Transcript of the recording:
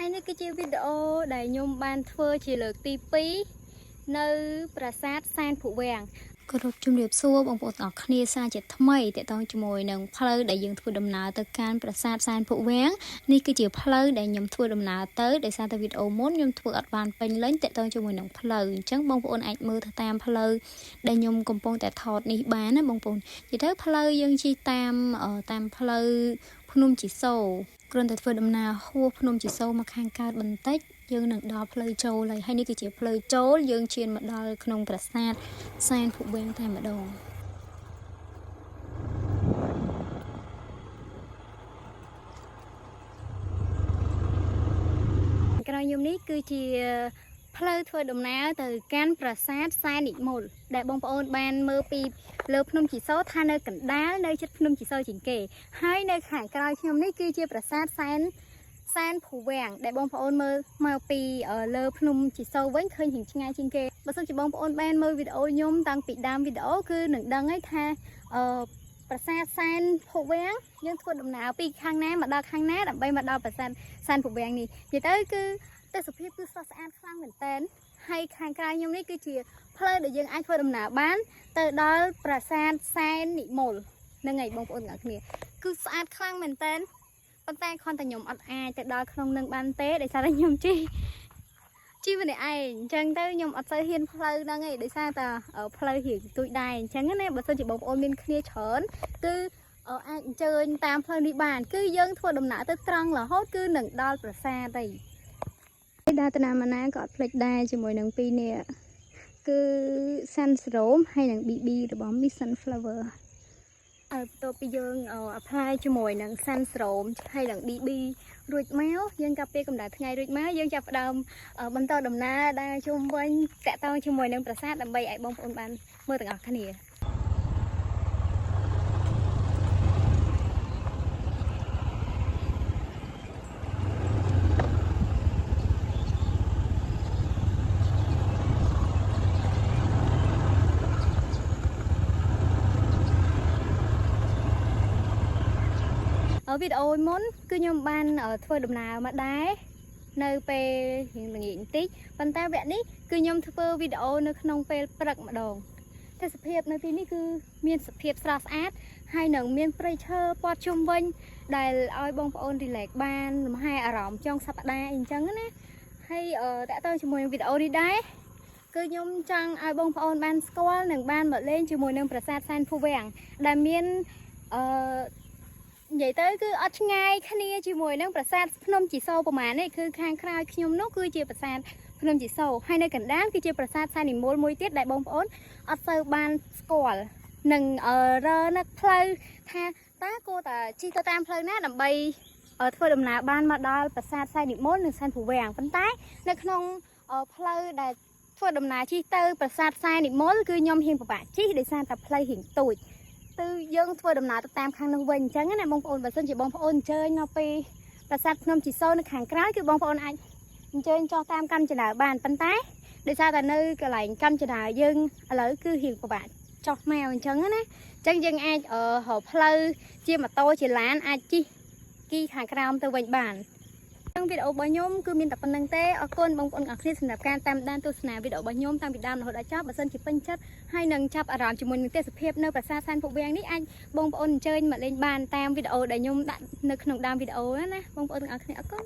ហើយនេះគឺជាវីដេអូដែលខ្ញុំបានធ្វើជាលើកទី2នៅប្រាសាទសែនភុវាំងគោរពជំរាបសួរបងប្អូនទាំងអស់គ្នាសាជាថ្មីតេតងជាមួយនឹងផ្លូវដែលយើងធ្វើដំណើរទៅកាន់ប្រាសាទសែនភុវាំងនេះគឺជាផ្លូវដែលខ្ញុំធ្វើដំណើរទៅដោយសារតែវីដេអូមុនខ្ញុំធ្វើអត់បានពេញលេញតេតងជាមួយនឹងផ្លូវអញ្ចឹងបងប្អូនអាចមើលទៅតាមផ្លូវដែលខ្ញុំកំពុងតែថតនេះបានណាបងប្អូននិយាយទៅផ្លូវយើងជិះតាមផ្លូវភ្នំជីសូរគ្រាន់តែធ្វើដំណើរហួសភ្នំជីសូរមកខាងកើតបន្តិចយើងនឹងដល់ផ្លូវចូលហើយនេះគឺជាផ្លូវចូលយើងឈានមកដល់ក្នុងប្រាសាទសែនភុវាំងតែម្ដងក្រោយខ្ញុំនេះគឺជាផ្លូវធ្វើដំណើរទៅកាន់ប្រាសាទសែននិមលដែលបងប្អូនបានមើលពីលើភ្នំជីសូរថានៅកណ្ដាលនៅជិតភ្នំជីសូរជាងគេហើយនៅខាងក្រោយខ្ញុំនេះគឺជាប្រាសាទសែនភុវាំងដែលបងប្អូនមើលមកពីលើភ្នំជីសូរវិញឃើញឆ្ងាយជាងគេបើសិនជាបងប្អូនបានមើលវីដេអូខ្ញុំតាំងពីដើមវីដេអូគឺនឹងដឹងហើយថាប្រាសាទសែនភុវាំងយើងធ្វើដំណើរពីខាងណាមកដល់ខាងណាដើម្បីមកដល់ប្រាសាទសែនភុវាំងនេះនិយាយទៅគឺទេសភាពគឺស្រស់ស្អាតខ្លាំងមែនតើហើយខាងក្រៅខ្ញុំនេះគឺជាផ្លូវដែលយើងអាចធ្វើដំណើរបានទៅដល់ប្រាសាទសែននិមលហ្នឹងហើយបងប្អូនទាំងគ្នាគឺស្អាតខ្លាំងមែនតើប៉ុន្តែគ្រាន់តែខ្ញុំអត់អាចទៅដល់ក្នុងនឹងបានទេដោយសារតែខ្ញុំជីវនេះឯងអញ្ចឹងទៅខ្ញុំអត់សូវហ៊ានផ្លូវហ្នឹងឯងដោយសារតែផ្លូវរៀងទួយដែរអញ្ចឹងណាបើសិនជាបងប្អូនមានគ្នាច្រើនគឺអាចអញ្ជើញតាមផ្លូវនេះបានគឺយើងធ្វើដំណើរទៅត្រង់រហូតគឺនឹងដល់ប្រាសាទហើយដើរទៅណាមកណាក៏អត់ភ្លេចដែរជាមួយនឹងពីរនាក់គឺ Sunrome ហើយនិង BB របស់ Miss Sunflower បន្ទាប់ពីយើង apply ជាមួយនឹង Sunrome ហើយនិង BB រួចមកយើងកាប់ពេលកម្ដៅថ្ងៃរួចមកយើងចាប់ផ្ដើមបន្តដំណើរដើរជុំវិញតាក់ទងជាមួយនឹងប្រាសាទដើម្បីឲ្យបងប្អូនបានមើលទាំងអស់គ្នាវីដេអូមុនគឺខ្ញុំបានធ្វើដំណើរមកដែរនៅពេលរៀងល្ងាចបន្តិចប៉ុន្តែវគ្គនេះគឺខ្ញុំធ្វើវីដេអូនៅក្នុងពេលព្រឹកម្ដងទេសភាពនៅទីនេះគឺមានសភាពស្រស់ស្អាតហើយនឹងមានព្រៃឈើព័ទ្ធជុំវិញដែលឲ្យបងប្អូនរីឡែកបានលំហែអារម្មណ៍ចុងសប្តាហ៍អញ្ចឹងណាហើយតើតើជាមួយនឹងវីដេអូនេះដែរគឺខ្ញុំចង់ឲ្យបងប្អូនបានស្គាល់និងបានមកលេងជាមួយនឹងប្រាសាទសែនភុវាំងដែលមាននិយាយទៅគឺអត់ឆ្ងាយគ្នាជាមួយនឹងប្រាសាទភ្នំជីសូរប្រហែលនេះគឺខាងក្រោយខ្ញុំនោះគឺជាប្រាសាទភ្នំជីសូរហើយនៅកណ្ដាលគឺជាប្រាសាទសែននិមលមួយទៀតដែលបងប្អូនអត់សូវបានស្គាល់នឹងរើនៅផ្លូវថាតើគួរតែជិះទៅតាមផ្លូវណាដើម្បីធ្វើដំណើរបានមកដល់ប្រាសាទសែននិមលនិងសែនភុវាំងប៉ុន្តែនៅក្នុងផ្លូវដែលធ្វើដំណើរជិះទៅប្រាសាទសែននិមលគឺខ្ញុំហ៊ានពិបាកជិះដោយសារតែផ្លូវរៀងទូចទៅយើងធ្វើដំណើរទៅតាមខាងនោះវិញអញ្ចឹងណាបងប្អូនបើសិនជាបងប្អូនអញ្ជើញមកពីប្រាសាទភ្នំជីសូរនៅខាងក្រៅគឺបងប្អូនអាចអញ្ជើញចុះតាមកម្មចនាបានប៉ុន្តែដោយសារតែនៅកន្លែងកម្មចនាយើងឥឡូវគឺរៀងពិបាកចុះមកអញ្ចឹងណាអញ្ចឹងយើងអាចរកផ្លូវជាម៉ូតូជាឡានអាចជិះគីខាងក្រោមទៅវិញបានវីដេអូរបស់ខ្ញុំគឺមានតែប៉ុណ្្នឹងទេអរគុណបងប្អូនទាំងអស់គ្នាសម្រាប់ការតាមដានទស្សនាវីដេអូរបស់ខ្ញុំតាំងពីដើមរហូតដល់ចប់បើសិនជាពេញចិត្តហើយនឹងចាប់អារម្មណ៍ជាមួយនឹងទេសភាពនៅប្រាសាទសែនភុវាំងនេះអាចបងប្អូនអញ្ជើញមកលេងបានតាមវីដេអូដែលខ្ញុំដាក់នៅក្នុងដើមវីដេអូណាបងប្អូនទាំងអស់គ្នាអរគុណ